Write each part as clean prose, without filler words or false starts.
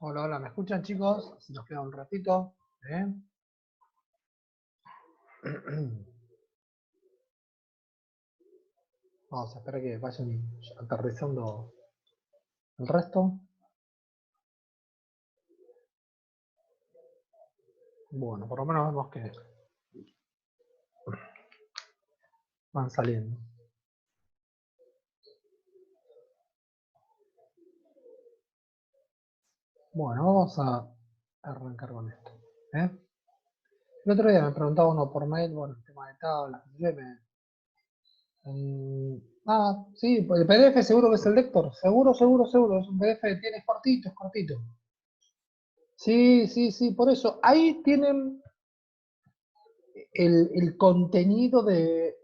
Hola, hola, ¿me escuchan, chicos? Si nos queda un ratito. ¿eh? Vamos a esperar que vayan aterrizando el resto. Bueno, por lo menos vemos que van saliendo. Bueno, vamos a arrancar con esto. ¿eh? El otro día me preguntaba uno por mail, bueno, el tema de tablas. Sí, pues el PDF seguro que es el lector. Seguro, seguro, seguro. Es un PDF que tiene, es cortito, es cortito. Sí, sí, sí, por eso. Ahí tienen el contenido de.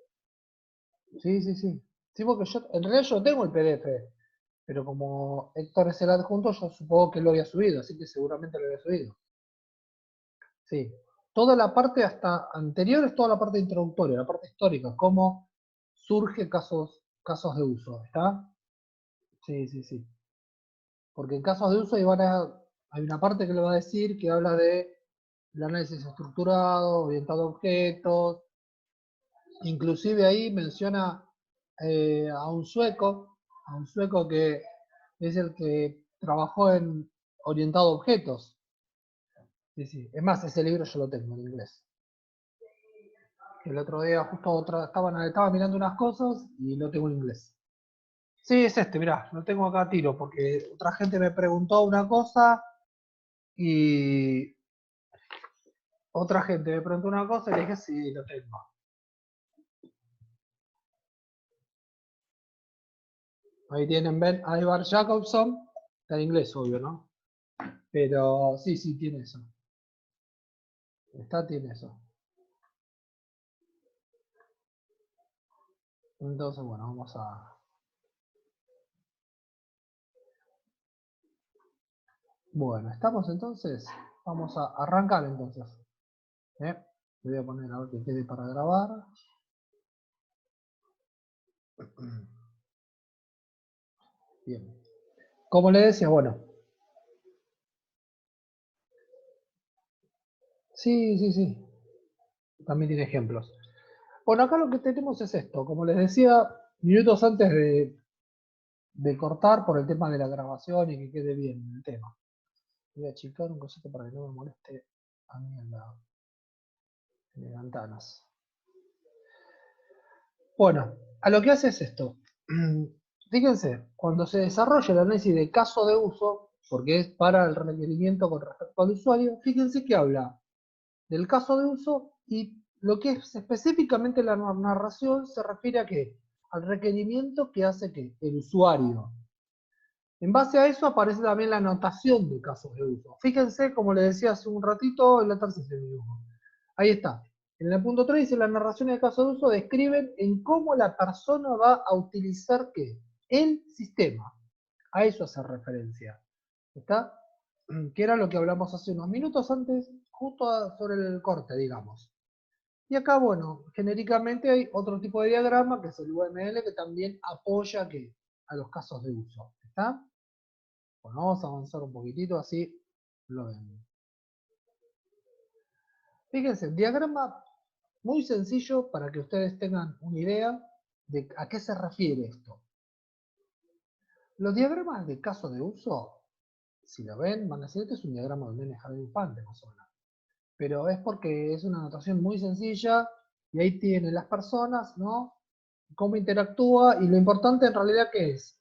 Sí, sí, sí. Sí, porque yo, en realidad yo tengo el PDF, pero como Héctor es el adjunto, yo supongo que lo había subido, así que seguramente lo había subido. Sí. Toda la parte hasta anterior es toda la parte introductoria, la parte histórica, cómo surge casos de uso, ¿está? Sí, sí, sí. Porque en casos de uso hay una parte que le va a decir que habla de el análisis estructurado, orientado a objetos, inclusive ahí menciona a un sueco que es el que trabajó en orientado a objetos. Sí, sí. Es más, ese libro yo lo tengo en inglés. El otro día justo estaba mirando unas cosas y lo tengo en inglés. Sí, es este, mirá, lo tengo acá a tiro, porque otra gente me preguntó una cosa y otra gente me preguntó una cosa y le dije, sí, lo tengo. Ahí tienen, ven, Ivar Jacobson, está en inglés, obvio, ¿no? Pero sí, sí, tiene eso. Tiene eso. Entonces, bueno, vamos a. Bueno, ¿estamos entonces? Vamos a arrancar entonces. ¿eh? Le voy a poner a ver que quede para grabar. Bien. Como le decía, bueno. Sí, sí, sí. También tiene ejemplos. Bueno, acá lo que tenemos es esto. Como les decía, minutos antes de cortar por el tema de la grabación y que quede bien el tema. Voy a achicar un cosito para que no me moleste a mí en las ventanas. Bueno, a lo que hace es esto. Fíjense, cuando se desarrolla el análisis de caso de uso, porque es para el requerimiento con respecto al usuario, fíjense que habla del caso de uso y lo que es específicamente la narración se refiere a qué? Al requerimiento que hace que el usuario. En base a eso aparece también la anotación de casos de uso. Fíjense, como les decía hace un ratito, en la tercera dibujo. Ahí está. En el punto 3 dice la narración de casos de uso describen en cómo la persona va a utilizar qué? El sistema. A eso hace referencia. ¿Está? Que era lo que hablamos hace unos minutos antes, justo sobre el corte, digamos. Y acá, bueno, genéricamente hay otro tipo de diagrama, que es el UML, que también apoya ¿qué? A los casos de uso. ¿Está? Bueno, vamos a avanzar un poquitito, así lo ven. Fíjense, diagrama muy sencillo para que ustedes tengan una idea de a qué se refiere esto. Los diagramas de caso de uso, si lo ven, van a decir, este es un diagrama de un nene jardín infante, más o menos. Pero es porque es una notación muy sencilla y ahí tienen las personas, ¿no? Cómo interactúa y lo importante en realidad que es,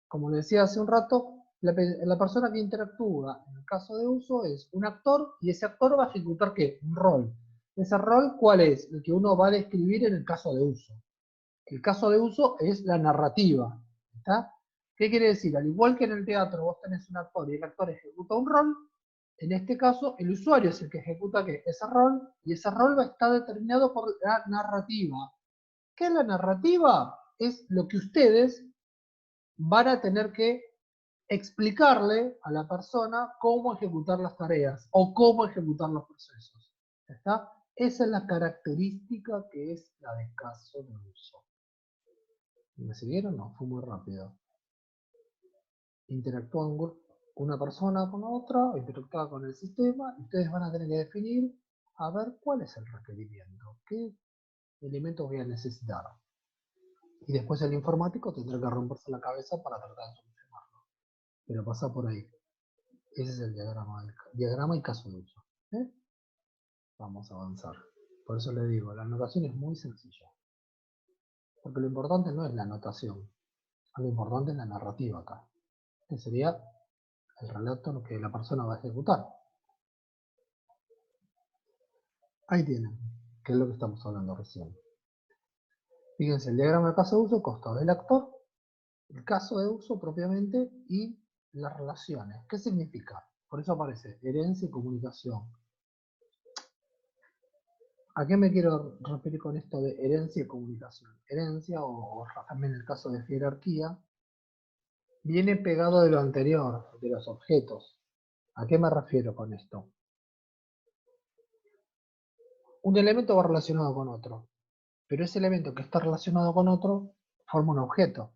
como les decía hace un rato, la persona que interactúa en el caso de uso es un actor y ese actor va a ejecutar ¿qué? Un rol. ¿Ese rol cuál es? El que uno va a describir en el caso de uso. El caso de uso es la narrativa. ¿Está? ¿Qué quiere decir? Al igual que en el teatro vos tenés un actor y el actor ejecuta un rol, en este caso el usuario es el que ejecuta ¿qué? Ese rol y ese rol va a estar determinado por la narrativa. ¿Qué es la narrativa? Es lo que ustedes van a tener que explicarle a la persona cómo ejecutar las tareas o cómo ejecutar los procesos. ¿Está? Esa es la característica que es la de caso de uso. ¿Me siguieron? No, fue muy rápido. Interactúa un grupo. una persona con otra, interactúa con el sistema, y ustedes van a tener que definir a ver cuál es el requerimiento, qué elementos voy a necesitar. Y después el informático tendrá que romperse la cabeza para tratar de solucionarlo. Pero pasa por ahí. Ese es el diagrama y caso de uso. ¿Eh? Vamos a avanzar. Por eso le digo, la anotación es muy sencilla. Porque lo importante no es la anotación, lo importante es la narrativa acá. Que sería el relato que la persona va a ejecutar. Ahí tienen, que es lo que estamos hablando recién. Fíjense, el diagrama de caso de uso consta del actor, el caso de uso propiamente y las relaciones. ¿Qué significa? Por eso aparece herencia y comunicación. ¿A qué me quiero referir con esto de herencia y comunicación? Herencia, o también el caso de jerarquía, viene pegado de lo anterior, de los objetos. ¿A qué me refiero con esto? Un elemento va relacionado con otro, pero ese elemento que está relacionado con otro forma un objeto.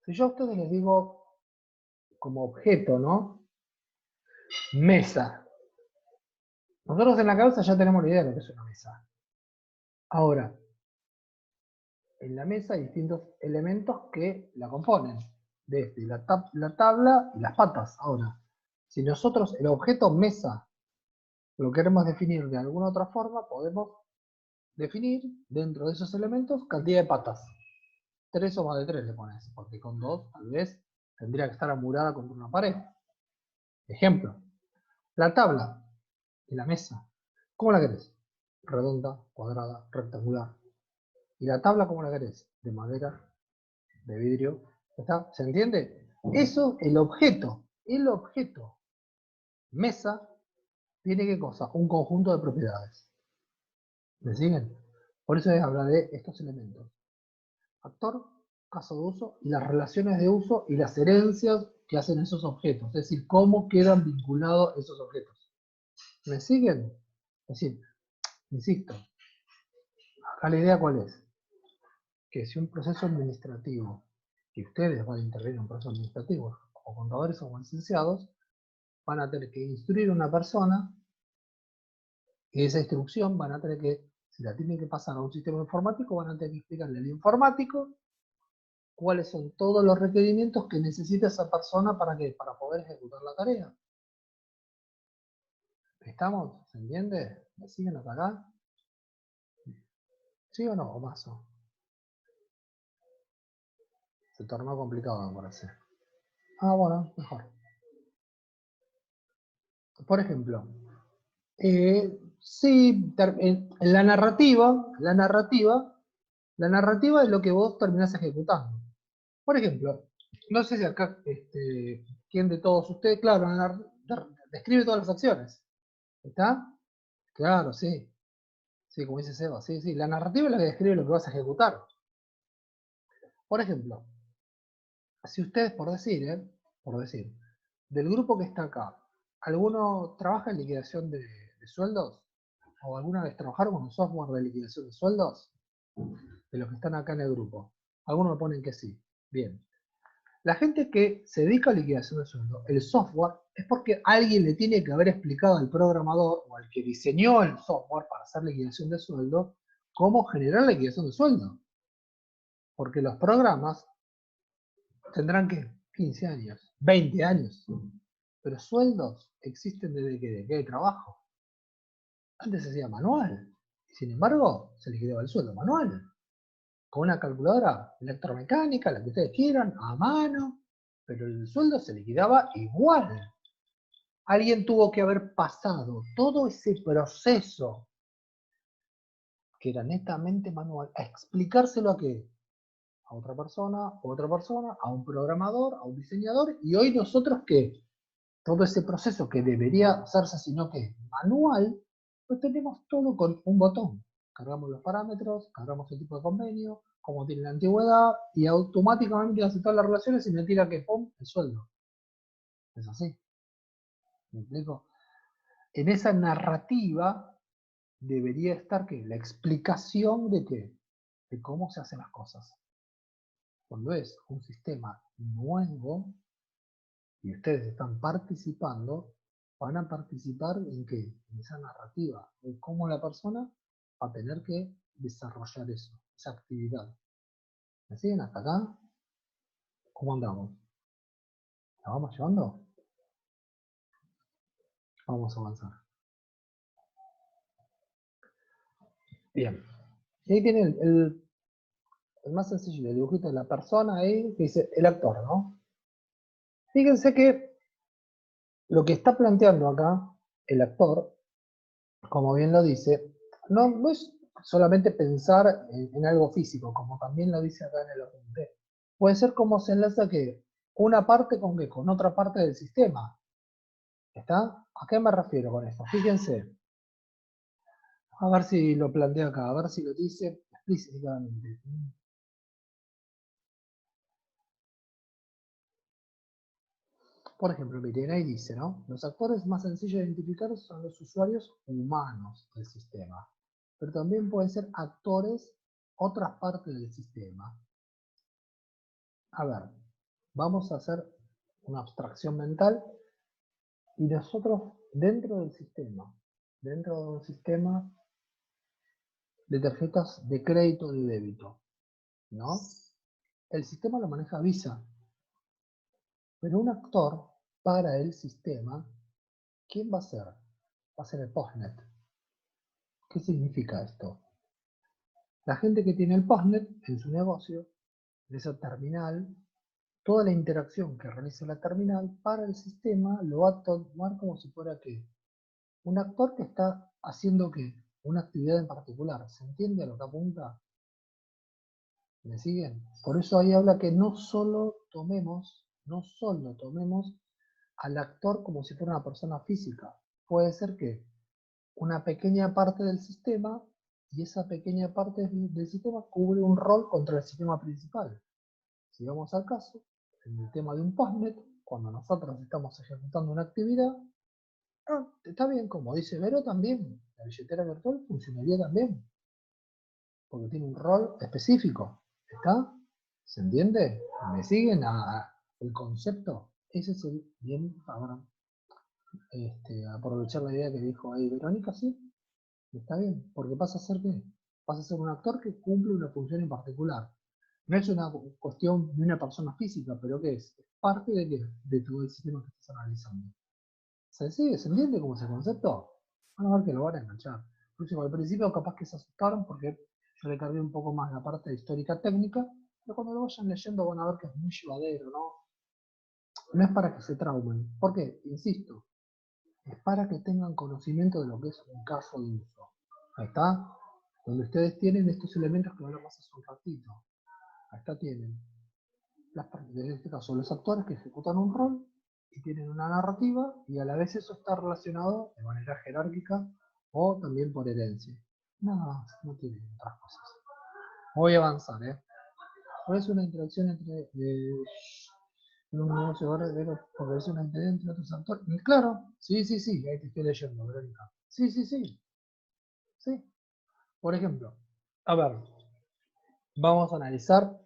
Si yo a ustedes les digo como objeto, ¿no? Mesa. Nosotros en la cabeza ya tenemos la idea de lo que es una mesa. Ahora, en la mesa hay distintos elementos que la componen, desde la tabla y las patas. Ahora, si nosotros el objeto mesa lo queremos definir de alguna otra forma, podemos definir dentro de esos elementos cantidad de patas. 3 o más de 3 le pones, porque con 2 tal vez tendría que estar amurada contra una pared. Ejemplo, la tabla y la mesa. ¿Cómo la querés? Redonda, cuadrada, rectangular. ¿Y la tabla cómo la querés? De madera, de vidrio. ¿Está? ¿Se entiende? Eso, el objeto mesa, tiene ¿qué cosa? Un conjunto de propiedades. ¿Me siguen? Por eso es hablar de estos elementos. Actor, caso de uso, y las relaciones de uso y las herencias que hacen esos objetos. Es decir, cómo quedan vinculados esos objetos. ¿Me siguen? Es decir, insisto, acá la idea cuál es, que si un proceso administrativo, que ustedes van a intervenir en un proceso administrativo, o contadores o licenciados, van a tener que instruir a una persona, y esa instrucción van a tener que, si la tienen que pasar a un sistema informático, van a tener que explicarle al informático cuáles son todos los requerimientos que necesita esa persona para poder ejecutar la tarea. ¿Estamos? ¿Se entiende? ¿Me siguen hasta acá? ¿Sí o no? ¿O paso? Se tornó complicado, me parece. Ah, bueno, mejor. Por ejemplo, sí, en la narrativa es lo que vos terminás ejecutando. Por ejemplo, no sé si acá, quién de todos ustedes, claro, describe todas las acciones. ¿Está? Claro, sí. Sí, como dice Seba, sí, sí. La narrativa es la que describe lo que vas a ejecutar. Por ejemplo, si ustedes, por decir, del grupo que está acá, ¿alguno trabaja en liquidación de sueldos? ¿O alguna vez trabajaron con un software de liquidación de sueldos? De los que están acá en el grupo. Algunos me ponen que sí. Bien. La gente que se dedica a liquidación de sueldo, el software, es porque alguien le tiene que haber explicado al programador o al que diseñó el software para hacer liquidación de sueldo, cómo generar la liquidación de sueldo. Porque los programas tendrán que 15 años, 20 años, pero sueldos existen desde que hay trabajo. Antes se hacía manual, y sin embargo se liquidaba el sueldo manual, con una calculadora electromecánica, la que ustedes quieran, a mano, pero el sueldo se liquidaba igual. Alguien tuvo que haber pasado todo ese proceso, que era netamente manual, a explicárselo a qué, a otra persona, a un programador, a un diseñador, y hoy nosotros que todo ese proceso que debería hacerse, sino que manual, lo tenemos todo con un botón. Cargamos los parámetros, cargamos el tipo de convenio, como tiene la antigüedad, y automáticamente hace todas las relaciones y me tira que ¡pum! El sueldo. Es así. ¿Me explico? En esa narrativa debería estar ¿qué? La explicación de qué, de cómo se hacen las cosas. Cuando es un sistema nuevo, y ustedes están participando, van a participar en qué? En esa narrativa, de cómo la persona va a tener que desarrollar eso, esa actividad. ¿Me siguen hasta acá? ¿Cómo andamos? ¿La vamos llevando? Vamos a avanzar. Bien. Y ahí tiene el más sencillo, el dibujito de la persona ahí, que dice el actor, ¿no? Fíjense que lo que está planteando acá el actor, como bien lo dice, no es solamente pensar en algo físico, como también lo dice acá en el apunte. Puede ser como se enlaza que una parte con qué, con otra parte del sistema. ¿Está? ¿A qué me refiero con esto? Fíjense. A ver si lo plantea acá, a ver si lo dice explícitamente. Por ejemplo, miren, ahí dice, ¿no? Los actores más sencillos de identificar son los usuarios humanos del sistema, pero también pueden ser actores otras partes del sistema. A ver, vamos a hacer una abstracción mental y nosotros dentro del sistema, dentro de un sistema de tarjetas de crédito o de débito, ¿no? El sistema lo maneja Visa, pero un actor para el sistema, ¿quién va a ser? Va a ser el postnet. ¿Qué significa esto? La gente que tiene el postnet en su negocio, en esa terminal, toda la interacción que realiza la terminal para el sistema lo va a tomar como si fuera que un actor que está haciendo que una actividad en particular. ¿Se entiende a lo que apunta? ¿Me siguen? Por eso ahí habla que no solo tomemos al actor como si fuera una persona física. Puede ser que una pequeña parte del sistema, y esa pequeña parte del sistema cubre un rol contra el sistema principal. Si vamos al caso, en el tema de un postnet, cuando nosotros estamos ejecutando una actividad, está bien, como dice Vero también, la billetera virtual funcionaría también, porque tiene un rol específico. ¿Está? ¿Se entiende? ¿Me siguen el concepto? Ese es el bien, ahora, aprovechar la idea que dijo ahí Verónica, sí, está bien, porque pasa a ser ¿qué? Pasa a ser un actor que cumple una función en particular. No es una cuestión de una persona física, pero ¿qué es? Es parte de, ¿qué? De todo el sistema que estás analizando. ¿Se sigue? ¿Se entiende cómo es el concepto? Van a ver que lo van a enganchar. Próximo, al principio capaz que se asustaron porque yo le cargué un poco más la parte histórica técnica, pero cuando lo vayan leyendo van a ver que es muy llevadero, ¿no? No es para que se traumen. ¿Por qué? Insisto, es para que tengan conocimiento de lo que es un caso de uso. Ahí está, donde ustedes tienen estos elementos que hablamos hace un ratito. Ahí está, tienen, en este caso, los actores que ejecutan un rol y tienen una narrativa y a la vez eso está relacionado de manera jerárquica o también por herencia. Nada más, no tienen otras cosas. Voy a avanzar, ¿eh? Por eso una interacción entre un negocio verdadero, porque es una interacción entre otros actores. Y claro, sí, ahí te estoy leyendo, Verónica. Sí. Por ejemplo, a ver, vamos a analizar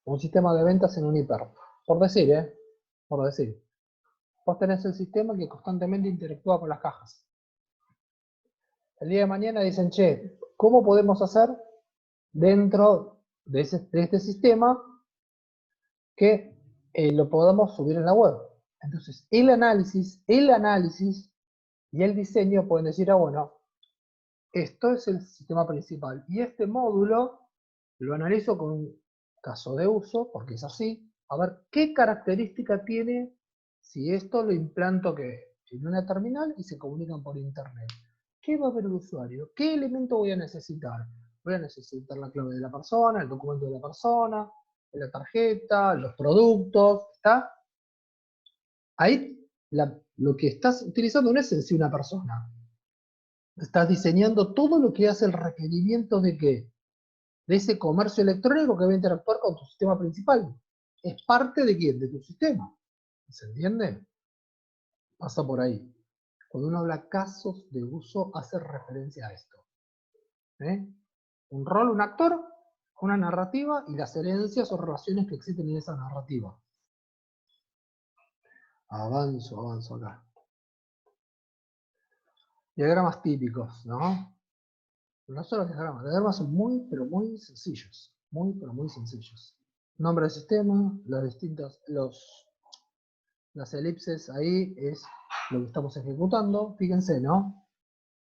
un sistema de ventas en un hiper. Por decir, por decir. Vos tenés el sistema que constantemente interactúa con las cajas. El día de mañana dicen, che, ¿cómo podemos hacer dentro de este sistema que lo podamos subir en la web? Entonces, el análisis y el diseño pueden decir, bueno, esto es el sistema principal. Y este módulo lo analizo con un caso de uso, porque es así. A ver, ¿qué característica tiene si esto lo implanto en una terminal y se comunican por internet? ¿Qué va a ver el usuario? ¿Qué elemento voy a necesitar? Voy a necesitar la clave de la persona, el documento de la persona, la tarjeta, los productos, ¿está? Ahí lo que estás utilizando no es en sí una persona. Estás diseñando todo lo que hace el requerimiento de qué? De ese comercio electrónico que va a interactuar con tu sistema principal. Es parte de quién? De tu sistema. ¿Se entiende? Pasa por ahí. Cuando uno habla casos de uso, hace referencia a esto. Un rol, un actor, una narrativa y las herencias o relaciones que existen en esa narrativa. Avanzo acá. Diagramas típicos, ¿no? No solo diagramas son muy, pero muy sencillos. Muy, pero muy sencillos. Nombre del sistema, las elipses ahí es lo que estamos ejecutando. Fíjense, ¿no?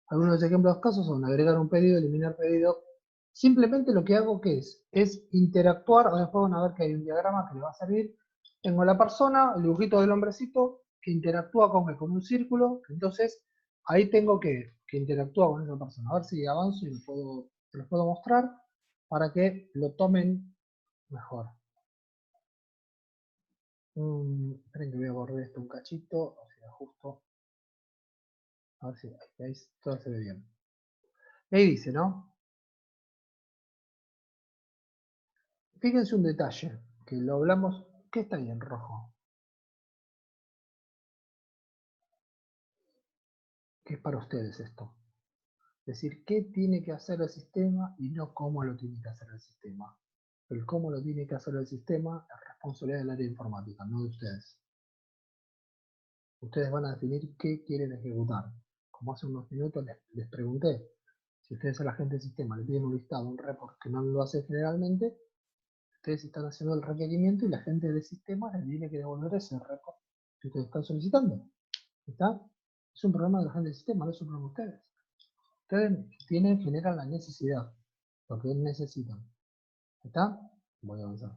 Algunos ejemplos de casos son agregar un pedido, eliminar pedido. Simplemente lo que hago que es interactuar. Ahora después van a ver que hay un diagrama que le va a servir. Tengo la persona, el dibujito del hombrecito, que interactúa con un círculo. Entonces, ahí tengo que interactuar con esa persona. A ver si avanzo y se los puedo mostrar para que lo tomen mejor. Esperen que voy a borrar esto un cachito, o sea, justo. A ver si ahí todo se ve bien. Y ahí dice, ¿no? Fíjense un detalle, que lo hablamos. ¿Qué está ahí en rojo? ¿Qué es para ustedes esto? Es decir, ¿qué tiene que hacer el sistema y no cómo lo tiene que hacer el sistema? El cómo lo tiene que hacer el sistema es responsabilidad del área informática, no de ustedes. Ustedes van a definir qué quieren ejecutar. Como hace unos minutos les pregunté, si ustedes a la gente del sistema le piden un listado, un report que no lo hace generalmente, ustedes están haciendo el requerimiento y la gente del sistema les tiene que devolver ese report que ustedes están solicitando. ¿Está? Es un problema de la gente del sistema, no es un problema de ustedes. Ustedes generan la necesidad, lo que necesitan. ¿Está? Voy a avanzar.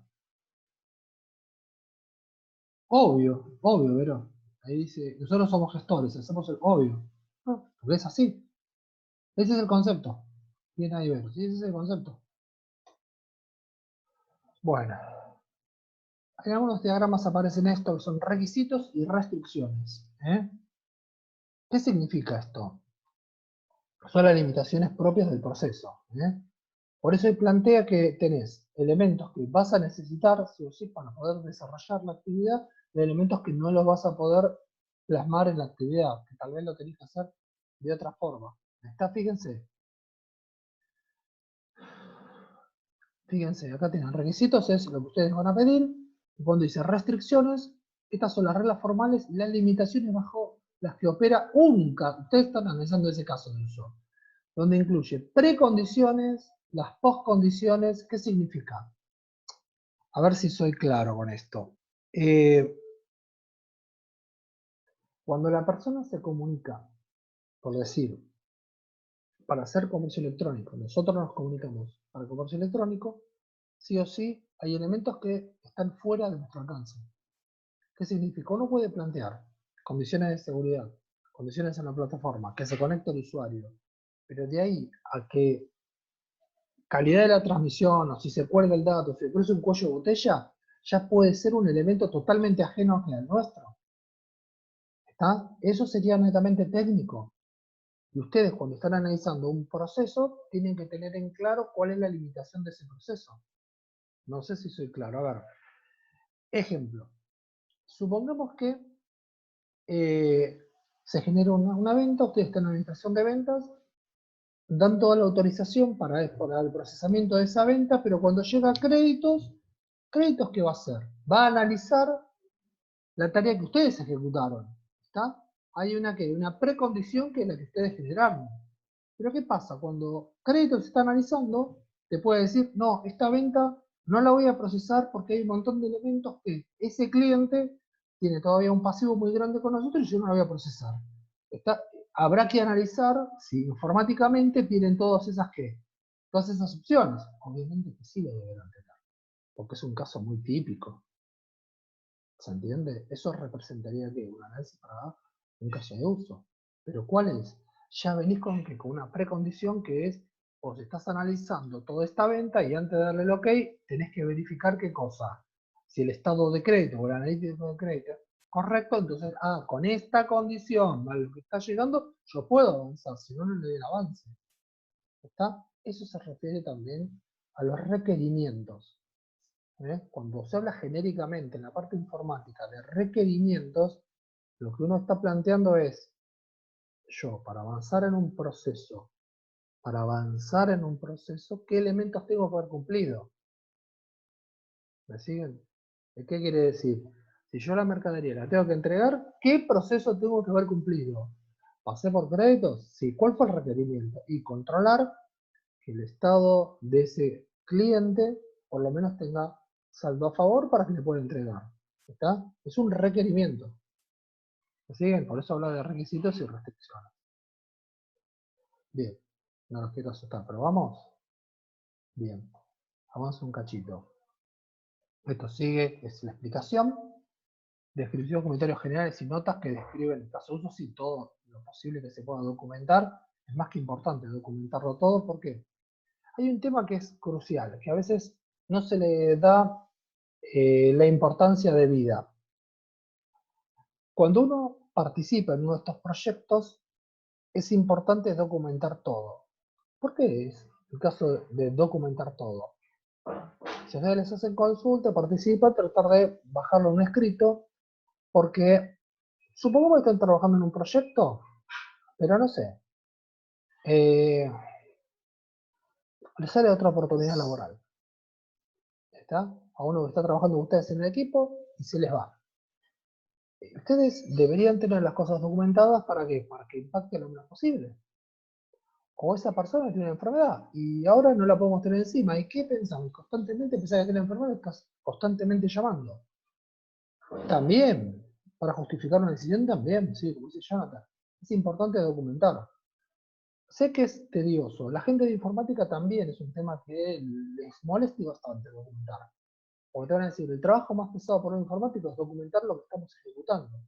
Obvio, Vero. Ahí dice, nosotros somos gestores, hacemos el obvio. No, porque es así. Ese es el concepto. Bien ahí, Vero. Sí, ese es el concepto. Bueno, en algunos diagramas aparecen esto, que son requisitos y restricciones. ¿Qué significa esto? Son las limitaciones propias del proceso. Por eso él plantea que tenés elementos que vas a necesitar, sí o sí, para poder desarrollar la actividad, y elementos que no los vas a poder plasmar en la actividad, que tal vez lo tenés que hacer de otra forma. ¿Está? Fíjense, acá tienen requisitos, es lo que ustedes van a pedir, y cuando dice restricciones, estas son las reglas formales, las limitaciones bajo las que opera única, ustedes están analizando ese caso de uso, donde incluye precondiciones, las postcondiciones. ¿Qué significa? A ver si soy claro con esto. Cuando la persona se comunica, por decir, para hacer comercio electrónico, nosotros nos comunicamos para comercio electrónico, sí o sí hay elementos que están fuera de nuestro alcance. ¿Qué significa? Uno puede plantear condiciones de seguridad, condiciones en la plataforma, que se conecte el usuario, pero de ahí a que calidad de la transmisión, o si se cuelga el dato, si se cruza un cuello de botella, ya puede ser un elemento totalmente ajeno al nuestro. ¿Está? Eso sería netamente técnico. Y ustedes cuando están analizando un proceso, tienen que tener en claro cuál es la limitación de ese proceso. No sé si soy claro. A ver, ejemplo. Supongamos que se genera una venta, ustedes están en la administración de ventas, dan toda la autorización para el procesamiento de esa venta, pero cuando llega a créditos, ¿qué va a hacer? Va a analizar la tarea que ustedes ejecutaron. ¿Está? Hay una precondición que es la que ustedes generaron. Pero ¿qué pasa? Cuando crédito se está analizando, te puede decir, no, esta venta no la voy a procesar porque hay un montón de elementos que ese cliente tiene todavía un pasivo muy grande con nosotros y yo no la voy a procesar. Habrá que analizar si informáticamente tienen todas esas opciones. Obviamente que sí lo deberán tener, porque es un caso muy típico. ¿Se entiende? Eso representaría que un análisis para un caso de uso. Pero ¿cuál es? Ya venís con una precondición que es, vos estás analizando toda esta venta y antes de darle el OK, tenés que verificar qué cosa. Si el estado de crédito o el analítico de crédito es correcto, entonces, con esta condición, a lo que está llegando, yo puedo avanzar, si no, no le doy el avance. ¿Está? Eso se refiere también a los requerimientos. Cuando se habla genéricamente en la parte informática de requerimientos, lo que uno está planteando es, yo para avanzar en un proceso, ¿qué elementos tengo que haber cumplido? ¿Me siguen? ¿Qué quiere decir? Si yo la mercadería la tengo que entregar, ¿qué proceso tengo que haber cumplido? ¿Pasé por créditos? Sí. ¿Cuál fue el requerimiento? Y controlar que el estado de ese cliente por lo menos tenga saldo a favor para que le pueda entregar. ¿Está? Es un requerimiento. ¿Me siguen? Por eso habla de requisitos y restricciones. Bien, no los quiero asustar, pero vamos. Bien, vamos un cachito. Esto sigue, es la explicación. Descripción, comentarios generales y notas que describen el caso de uso, y todo lo posible que se pueda documentar. Es más que importante documentarlo todo porque hay un tema que es crucial, que a veces no se le da la importancia debida. Cuando uno participa en uno de estos proyectos, es importante documentar todo. ¿Por qué es el caso de documentar todo? Si ustedes les hacen consulta, participan, tratar de bajarlo en un escrito, porque supongamos que están trabajando en un proyecto, pero no sé, les sale otra oportunidad laboral. ¿Está? A uno que está trabajando con ustedes en el equipo y se les va. Ustedes deberían tener las cosas documentadas para que impacte lo menos posible. O esa persona tiene una enfermedad y ahora no la podemos tener encima. ¿Y qué pensamos? Constantemente pensar que tiene enfermedad, estás constantemente llamando. También, para justificar una decisión también, sí, como dice Jonathan. Es importante documentar. Sé que es tedioso. La gente de informática también es un tema que les molesta bastante documentar. Porque te van a decir, el trabajo más pesado por un informático es documentar lo que estamos ejecutando.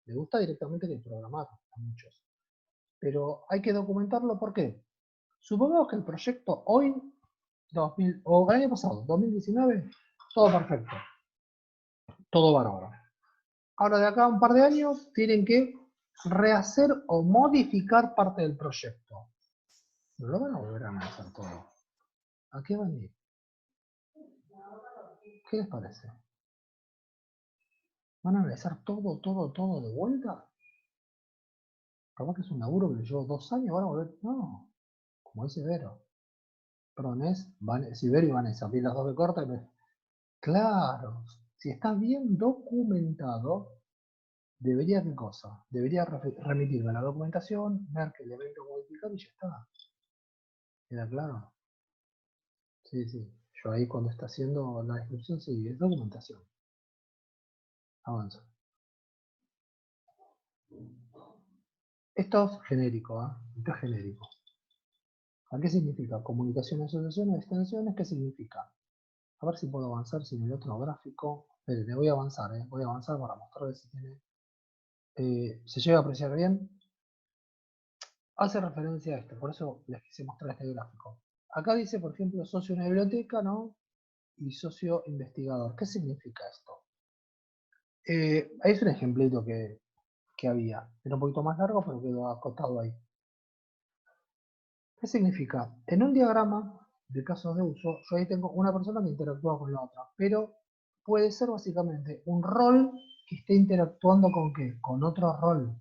Le gusta directamente que programar a muchos. Pero hay que documentarlo, ¿por qué? Supongamos que el proyecto hoy, 2000, o el año pasado, 2019, todo perfecto. Todo bárbaro. Ahora de acá a un par de años tienen que rehacer o modificar parte del proyecto. No lo van a volver a analizar todo. ¿A qué van a ir? ¿Qué les parece? ¿Van a analizar todo de vuelta? Capaz que es un laburo que le llevó 2 años, van a volver. No, como dice Vero. Perdón, si Vero y Vanessa, vi las dos de corta. Claro, si está bien documentado, debería, ¿qué cosa? Debería remitirme a la documentación, ver que el evento modificado y ya está. ¿Queda claro? Sí, sí. Yo ahí cuando está haciendo la descripción, sí, es documentación. Avanza. Esto es genérico, ¿eh? Esto es genérico. ¿A qué significa? Comunicación, asociación, extensiones, ¿qué significa? A ver si puedo avanzar sin el otro gráfico. Esperen, voy a avanzar, voy a avanzar para mostrarles si tiene. ¿Se llega a apreciar bien? Hace referencia a esto, por eso les quise mostrar este gráfico. Acá dice, por ejemplo, socio de una biblioteca, ¿no? Y socio investigador. ¿Qué significa esto? Es un ejemplito que había. Era un poquito más largo, pero quedó acotado ahí. ¿Qué significa? En un diagrama de casos de uso, yo ahí tengo una persona que interactúa con la otra, pero puede ser básicamente un rol que esté interactuando con ¿qué? Con otro rol.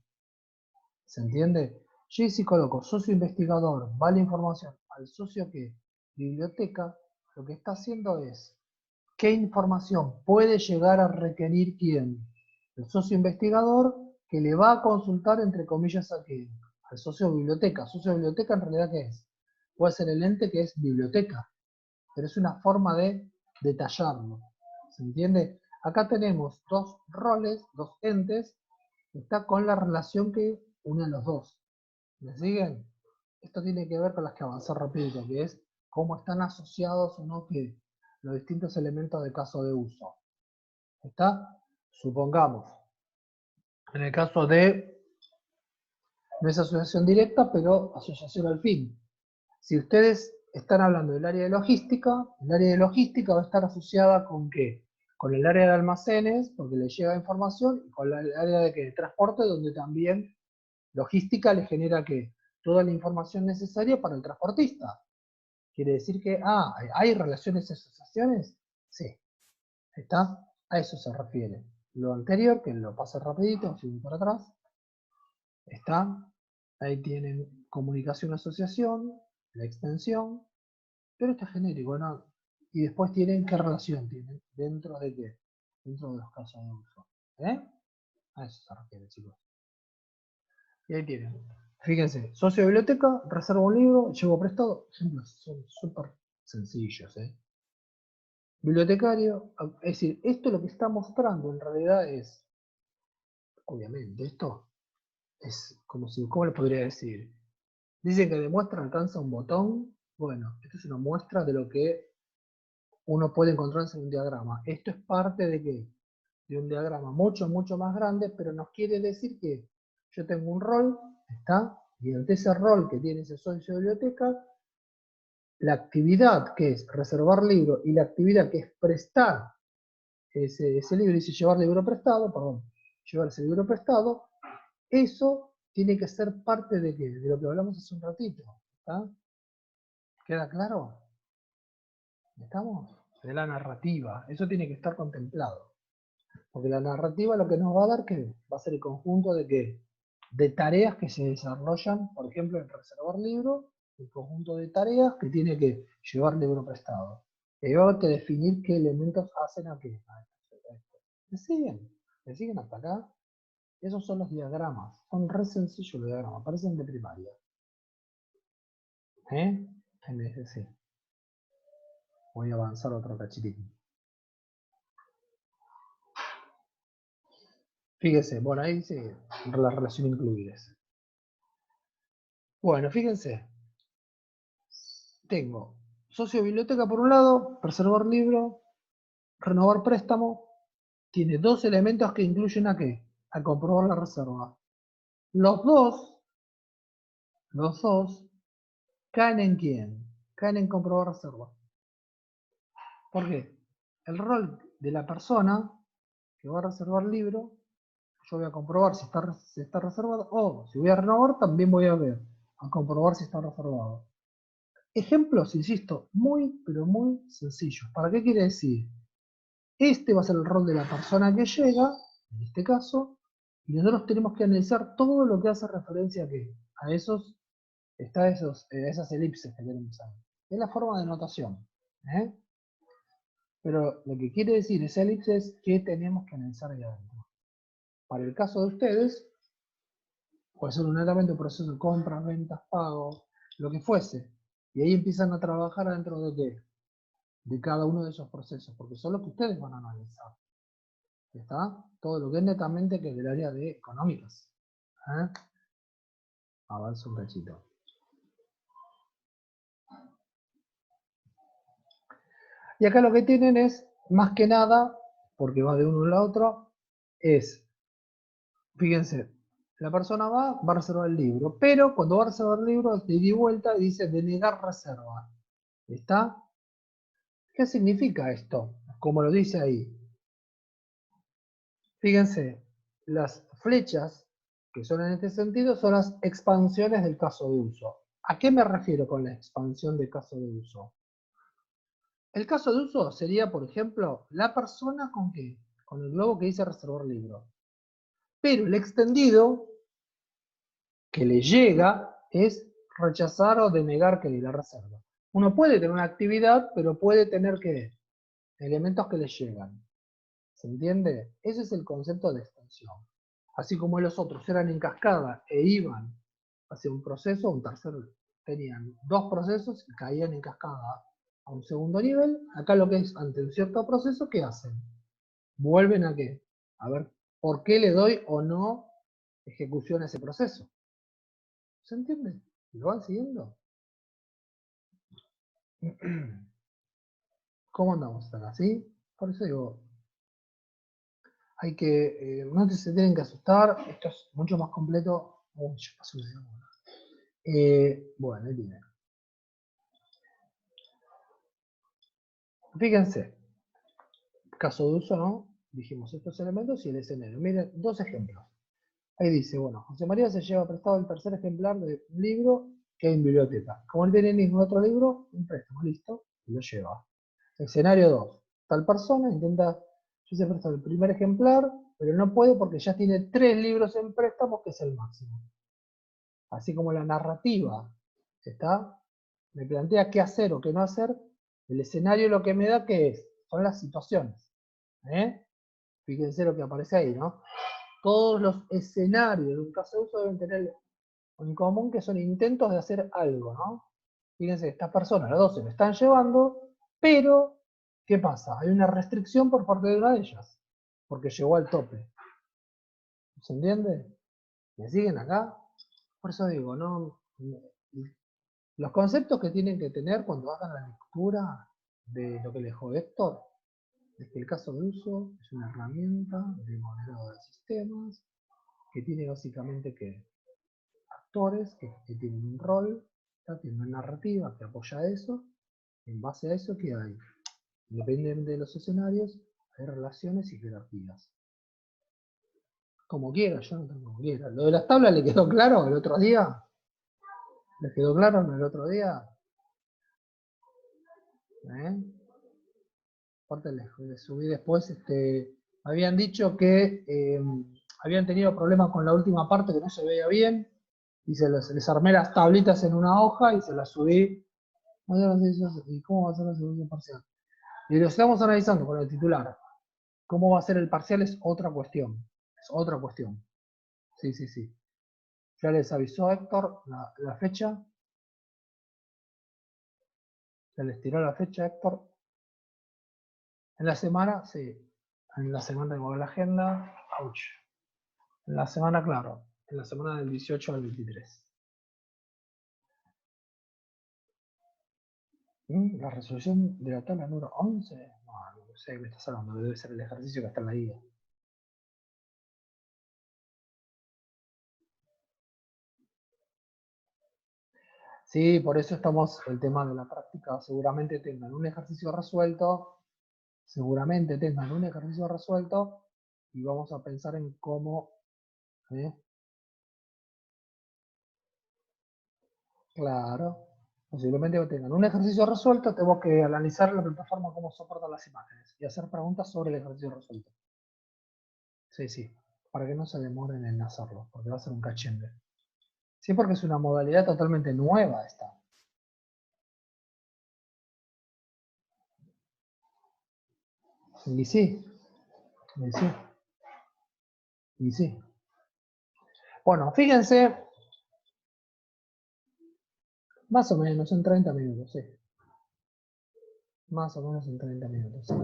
¿Se entiende? Yo si coloco socio investigador, vale información al socio que biblioteca, lo que está haciendo es ¿qué información puede llegar a requerir quién? El socio investigador que le va a consultar entre comillas a quién? Al socio biblioteca. Socio biblioteca en realidad ¿qué es? Puede ser el ente que es biblioteca, pero es una forma de detallarlo. ¿Se entiende? Acá tenemos dos roles, dos entes, que está con la relación que une a los dos. ¿Me siguen? Esto tiene que ver con las que avanzar rapidito, que es cómo están asociados o no que los distintos elementos de caso de uso. ¿Está? Supongamos, en el caso de, no es asociación directa, pero asociación al fin. Si ustedes están hablando del área de logística, el área de logística va a estar asociada con ¿qué? Con el área de almacenes, porque le llega información, y con el área de transporte, donde también logística le genera ¿qué? Toda la información necesaria para el transportista. Quiere decir que, ¿hay relaciones y asociaciones? Sí. ¿Está? A eso se refiere. Lo anterior, que lo pase rapidito, así para atrás, está. Ahí tienen comunicación, asociación, la extensión, pero este es genérico, ¿no? Y después tienen qué relación tienen, dentro de qué, dentro de los casos de uso. ¿Eh? A eso se refiere, chicos. Y ahí tienen. Fíjense, socio de biblioteca, reservo un libro, llevo prestado. Ejemplos son súper sencillos. Bibliotecario, es decir, esto lo que está mostrando en realidad es, obviamente, esto es como si, ¿cómo le podría decir? Dice que demuestra alcanza un botón. Bueno, esto es una muestra de lo que uno puede encontrarse en un diagrama. Esto es parte de qué? De un diagrama mucho, mucho más grande, pero nos quiere decir que yo tengo un rol, ¿está? Y ante ese rol que tiene ese socio de biblioteca, la actividad que es reservar libro y la actividad que es prestar ese libro, dice llevar libro prestado, perdón, llevar ese libro prestado, eso tiene que ser parte de qué? De lo que hablamos hace un ratito, ¿está? ¿Queda claro? ¿Estamos? De la narrativa, eso tiene que estar contemplado. Porque la narrativa lo que nos va a dar que va a ser el conjunto de que de tareas que se desarrollan, por ejemplo, en reservar libro, el conjunto de tareas que tiene que llevar libro prestado. Y va a que definir qué elementos hacen a qué. ¿Me siguen hasta acá? Esos son los diagramas. Son re sencillos los diagramas, parecen de primaria. ¿Eh? Sí. Voy a avanzar otro cachitín. Fíjense, bueno, ahí dice la relación incluidas. Bueno, fíjense. Tengo socio de biblioteca por un lado, preservar libro, renovar préstamo. Tiene dos elementos que incluyen a qué? A comprobar la reserva. Los dos, caen en quién? Caen en comprobar reserva. ¿Por qué? El rol de la persona que va a reservar libro, yo voy a comprobar si está reservado, o si voy a renovar, también voy a ver, a comprobar si está reservado. Ejemplos, insisto, muy, pero muy sencillos. ¿Para qué quiere decir? Este va a ser el rol de la persona que llega, en este caso, y nosotros tenemos que analizar todo lo que hace referencia a esas elipses que tenemos ahí. Es la forma de notación. Pero lo que quiere decir esa elipse es que tenemos que analizar ahí adentro. Para el caso de ustedes, puede ser netamente un proceso de compras, ventas, pagos, lo que fuese. Y ahí empiezan a trabajar adentro de qué? De cada uno de esos procesos, porque son los que ustedes van a analizar. ¿Está? Todo lo que es netamente que es del área de económicas. Avanza un cachito. Y acá lo que tienen es, más que nada, porque va de uno al otro, es, fíjense, la persona va a reservar el libro, pero cuando va a reservar el libro, de ida y vuelta, dice denegar reserva. ¿Está? ¿Qué significa esto? Como lo dice ahí. Fíjense, las flechas que son en este sentido son las expansiones del caso de uso. ¿A qué me refiero con la expansión del caso de uso? El caso de uso sería, por ejemplo, la persona con qué? Con el globo que dice reservar libro. Pero el extendido que le llega es rechazar o denegar que le la reserva. Uno puede tener una actividad, pero puede tener que elementos que le llegan. ¿Se entiende? Ese es el concepto de extensión. Así como los otros eran en cascada e iban hacia un proceso, un tercero, tenían dos procesos y caían en cascada a un segundo nivel. Acá lo que es ante un cierto proceso, ¿qué hacen? Vuelven a qué? A ver, ¿por qué le doy o no ejecución a ese proceso? ¿Se entiende? ¿Lo van siguiendo? ¿Cómo andamos acá? ¿Sí? Por eso digo, hay que, no se tienen que asustar, esto es mucho más completo. Uy, ya pasó media hora. Bueno, ahí tiene. Fíjense, caso de uso, ¿no? Dijimos estos elementos y el escenario. Miren, dos ejemplos. Ahí dice, bueno, José María se lleva prestado el tercer ejemplar de un libro que hay en biblioteca. Como no tiene ningún otro libro, un préstamo, listo, y lo lleva. Escenario 2. Tal persona intenta, yo se presta el primer ejemplar, pero no puede porque ya tiene 3 libros en préstamo, que es el máximo. Así como la narrativa, ¿está? Me plantea qué hacer o qué no hacer. El escenario lo que me da, ¿qué es? Son las situaciones. Fíjense lo que aparece ahí, ¿no? Todos los escenarios de un caso de uso deben tener en común que son intentos de hacer algo, ¿no? Fíjense, estas personas, las dos se lo están llevando, pero, ¿qué pasa? Hay una restricción por parte de una de ellas, porque llegó al tope. ¿Se entiende? ¿Me siguen acá? Por eso digo, ¿no? Los conceptos que tienen que tener cuando hagan la lectura de lo que les dijo Héctor, es que el caso de uso es una herramienta de modelado de sistemas que tiene básicamente que actores que tienen un rol, tienen una narrativa que apoya eso. En base a eso, ¿qué hay? Independientemente de los escenarios, hay relaciones y jerarquías. Como quiera, yo no tengo como quiera. Lo de las tablas le quedó claro el otro día. ¿Les quedó claro el otro día? Aparte les subí después, habían dicho que habían tenido problemas con la última parte que no se veía bien, y les armé las tablitas en una hoja y se las subí. ¿Y cómo va a ser la segunda parcial? Y lo estamos analizando con el titular. ¿Cómo va a ser el parcial? Es otra cuestión. Es otra cuestión. Sí, sí, sí. Ya les avisó Héctor la fecha. Se les tiró la fecha, Héctor. En la semana, sí. En la semana de la agenda. Ouch. En la semana, claro. En la semana del 18 al 23. La resolución de la tabla número 11. No sé de qué me estás hablando. Debe ser el ejercicio que está en la guía. Sí, por eso estamos, el tema de la práctica, seguramente tengan un ejercicio resuelto, y vamos a pensar en cómo, claro, posiblemente tengan un ejercicio resuelto, tengo que analizar la plataforma cómo soporta las imágenes y hacer preguntas sobre el ejercicio resuelto. Sí, sí, para que no se demoren en hacerlo, porque va a ser un cachembe. Sí, porque es una modalidad totalmente nueva esta. Y sí, y sí, y sí. Bueno, fíjense, más o menos en 30 minutos, sí. Más o menos en 30 minutos. ¿Sí?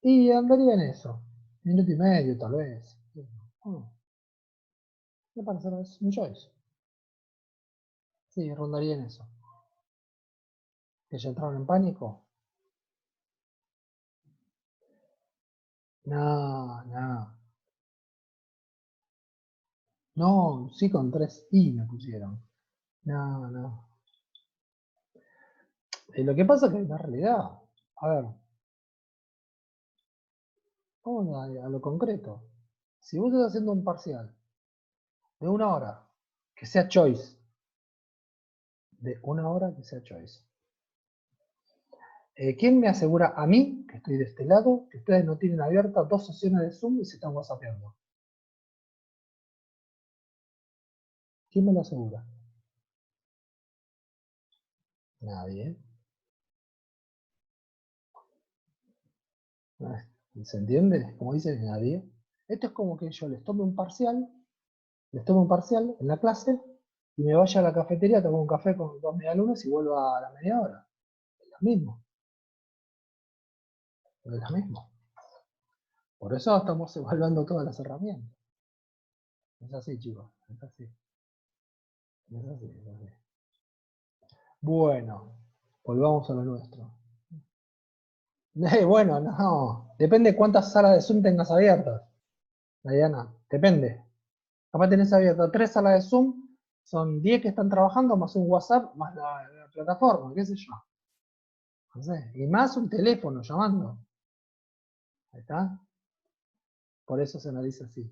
Y andaría en eso. Minuto y medio, tal vez. Me parece un choice. Sí, rondaría en eso. ¿Que ya entraron en pánico? No, no. No, sí con 3 I me pusieron. No, no. Lo que pasa es que en la realidad, a ver, vamos a lo concreto. Si vos estás haciendo un parcial de 1 hora, que sea choice, de 1 hora que sea choice. ¿Quién me asegura a mí, que estoy de este lado, que ustedes no tienen abiertas 2 sesiones de Zoom y se están whatsappeando? ¿Quién me lo asegura? Nadie. ¿Se entiende? Como dice nadie. Esto es como que yo les tome un parcial en la clase y me vaya a la cafetería, tomo un café con 2 medialunas y vuelvo a la media hora. Es lo mismo. Es lo mismo. Por eso estamos evaluando todas las herramientas. Es así, chicos. Es así. Es así, es así. Bueno, volvamos a lo nuestro. Bueno, no. Depende cuántas salas de Zoom tengas abiertas, Diana. Depende. Capaz tenés abiertas 3 salas de Zoom, son 10 que están trabajando, más un WhatsApp, más la plataforma, qué sé yo. No sé. Y más un teléfono llamando. Ahí está. Por eso se analiza así.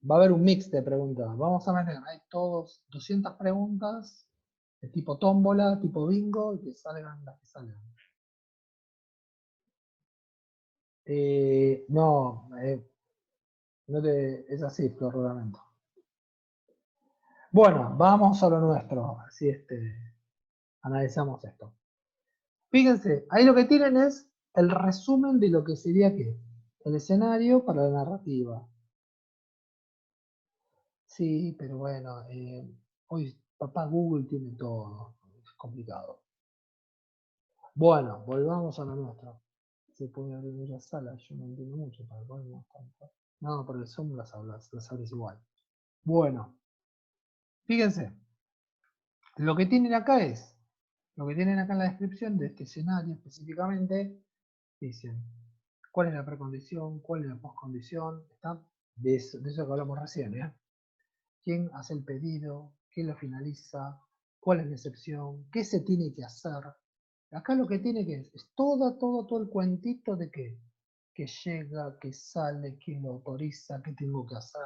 Va a haber un mix de preguntas. Vamos a meter, hay todos 200 preguntas, de tipo tómbola, tipo bingo, y que salgan las que salgan. No, es así, Flor Rodamento. Bueno, vamos a lo nuestro. Así analizamos esto. Fíjense, ahí lo que tienen es el resumen de lo que sería ¿qué? El escenario para la narrativa. Sí, pero bueno, hoy papá Google tiene todo, es complicado. Bueno, volvamos a lo nuestro. Se puede abrir la sala, yo no entiendo mucho para poder mostrar. No, por el Zoom las abres igual. Bueno, fíjense, lo que tienen acá es, lo que tienen acá en la descripción de este escenario específicamente, dicen cuál es la precondición, cuál es la postcondición, ¿está? De eso que hablamos recién, ¿eh? ¿Quién hace el pedido? ¿Quién lo finaliza? ¿Cuál es la excepción? ¿Qué se tiene que hacer? Acá lo que tiene que es todo el cuentito de que llega, que sale, quién lo autoriza, qué tengo que hacer.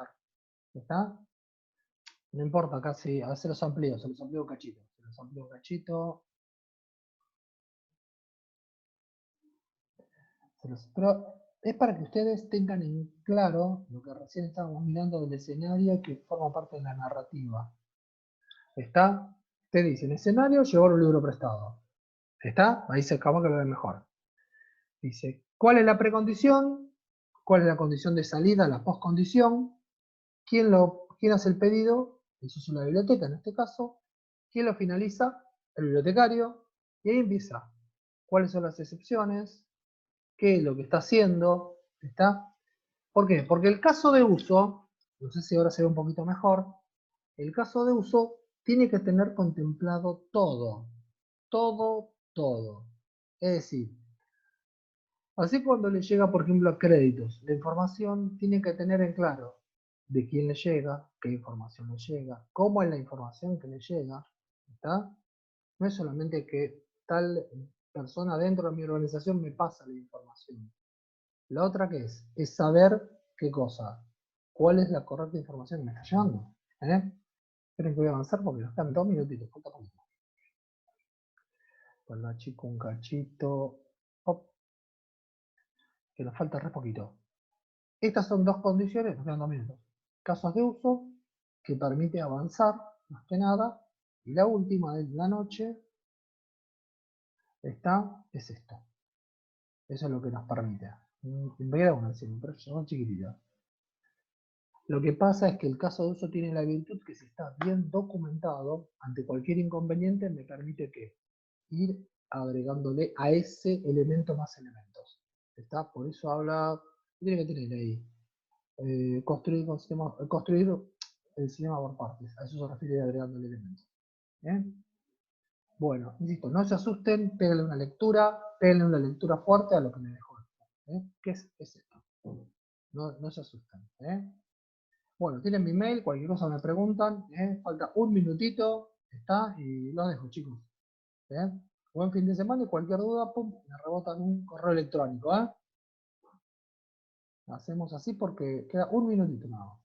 ¿Está? No importa, acá sí, a ver se los amplío un cachito. Se los amplío un cachito. Pero es para que ustedes tengan en claro lo que recién estábamos mirando del escenario que forma parte de la narrativa. ¿Está? Te dicen, escenario, llevar un libro prestado. ¿Está? Ahí se acaba que lo ve mejor. Dice, ¿cuál es la precondición? ¿Cuál es la condición de salida, la postcondición? ¿Quién hace el pedido? El socio de la biblioteca en este caso. ¿Quién lo finaliza? El bibliotecario. Y ahí empieza. ¿Cuáles son las excepciones? ¿Qué es lo que está haciendo? ¿Está? ¿Por qué? Porque el caso de uso, no sé si ahora se ve un poquito mejor, el caso de uso tiene que tener contemplado todo. Todo. Es decir, así cuando le llega, por ejemplo, a créditos, la información tiene que tener en claro de quién le llega, qué información le llega, cómo es la información que le llega, ¿está? No es solamente que tal persona dentro de mi organización me pasa la información. La otra que es saber qué cosa, cuál es la correcta información que me está llegando. Esperen que voy a avanzar porque nos quedan 2 minutitos, falta poquito. Pues la chico un cachito. Hop, que nos falta re poquito. Estas son dos condiciones, nos quedan 2 minutos. Casos de uso que permite avanzar, más que nada. Y la última de la noche es esto. Eso es lo que nos permite. En realidad una encima, pero son chiquititas. Lo que pasa es que el caso de uso tiene la virtud que si está bien documentado, ante cualquier inconveniente me permite que ir agregándole a ese elemento más elementos. ¿Está? Por eso habla, tiene que tener ahí, construir el sistema por partes. A eso se refiere agregándole elementos. Bueno, insisto, no se asusten, péguenle una lectura fuerte a lo que me dejó. ¿Qué es esto? No se asusten. Bueno, tienen mi mail, cualquier cosa me preguntan. Falta un minutito, está, y los dejo, chicos. Buen fin de semana y cualquier duda, pum, me rebotan un correo electrónico. Hacemos así porque queda un minutito nada más.